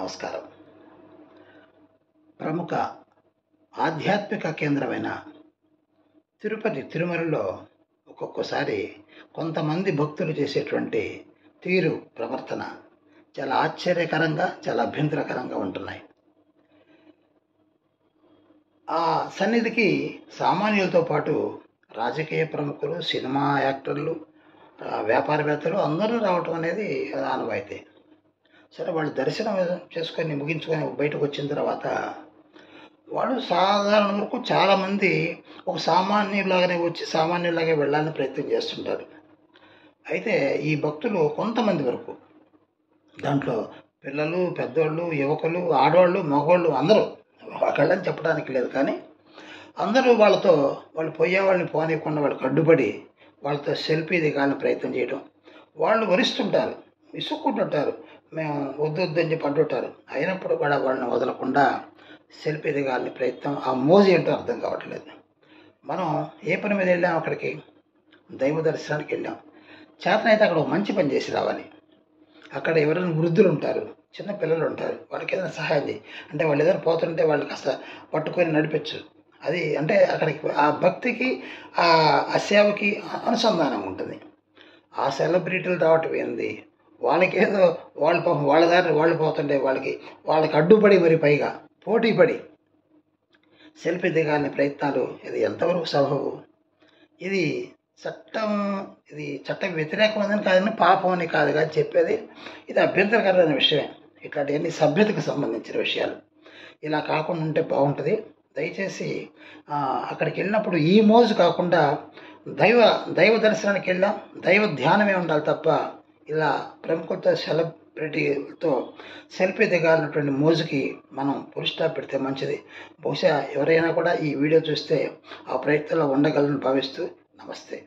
నమస్కారం. ప్రముఖ ఆధ్యాత్మిక కేంద్రమైన తిరుపతి తిరుమలలో ఒక్కొక్కసారి కొంతమంది భక్తులు చేసేటువంటి తీరు ప్రవర్తన చాలా ఆశ్చర్యకరంగా, చాలా అభ్యంతరకరంగా ఉంటున్నాయి. ఆ సన్నిధికి సామాన్యులతో పాటు రాజకీయ ప్రముఖులు, సినిమా యాక్టర్లు, వ్యాపారవేత్తలు అందరూ రావటం అనేది ఆనవాయితీ. సరే, వాళ్ళు దర్శనం చేసుకొని ముగించుకొని బయటకు వచ్చిన తర్వాత వాళ్ళు సాధారణ వరకు చాలామంది ఒక సామాన్యులాగానే వచ్చి సామాన్యులాగే వెళ్ళాలని ప్రయత్నం చేస్తుంటారు. అయితే ఈ భక్తులు కొంతమంది వరకు, దాంట్లో పిల్లలు, పెద్దోళ్ళు, యువకులు, ఆడవాళ్ళు, మగవాళ్ళు అందరూ, ఒకళ్ళని చెప్పడానికి లేదు, కానీ అందరూ వాళ్ళు పోయే వాళ్ళని పోనీయకుండా వాళ్ళకి అడ్డుపడి వాళ్ళతో సెల్ఫీ దిగాలని ప్రయత్నం చేయడం, వాళ్ళు వరిస్తుంటారు, విసుక్కుంటుంటారు, మేము వద్దు అని చెప్పి అంటుంటారు. అయినప్పుడు కూడా వాళ్ళని వదలకుండా సెల్ఫీ దిగాలని ప్రయత్నం, ఆ మోజు ఏంటో అర్థం కావట్లేదు. మనం ఏ పని మీద వెళ్ళాం? అక్కడికి దైవ దర్శనానికి వెళ్ళాం. చేతనైతే అక్కడ ఒక మంచి పని చేసి రావాలి. అక్కడ ఎవరైనా వృద్ధులు ఉంటారు, చిన్న పిల్లలు ఉంటారు, వాళ్ళకి ఏదైనా సహాయం చేయి అంటే వాళ్ళు ఏదైనా పోతుంటే వాళ్ళు కాస్త పట్టుకొని నడిపించు. అది అంటే అక్కడికి ఆ భక్తికి, ఆ సేవకి అనుసంధానం ఉంటుంది. ఆ సెలబ్రిటీలు రావటం ఏంది, వాళ్ళకేదో వాళ్ళ పాపం వాళ్ళ దారిని వాళ్ళు పోతుంటే వాళ్ళకి అడ్డుపడి, మరి పైగా పోటీపడి సెల్ఫీ దిగాలని ప్రయత్నాలు, ఇది ఎంతవరకు సబబు? ఇది చట్టం వ్యతిరేకమైందని కాదని, పాపం అని కాదు కానీ చెప్పేది, ఇది అభ్యంతరకరమైన విషయమే. ఇట్లాంటివన్నీ సభ్యతకు సంబంధించిన విషయాలు. ఇలా కాకుండా ఉంటే బాగుంటుంది. దయచేసి అక్కడికి వెళ్ళినప్పుడు ఈ మోజు కాకుండా దైవ దర్శనానికి వెళ్ళాం, దైవ ధ్యానమే ఉండాలి తప్ప ఇలా ప్రముఖులతో, సెలబ్రిటీలతో సెల్ఫీ దిగాలన్నటువంటి మోజుకి మనం ఫుల్ స్టాప్ పెడితే మంచిది. బహుశా ఎవరైనా కూడా ఈ వీడియో చూస్తే ఆ ప్రయత్నంలో ఉండగలని భావిస్తూ నమస్తే.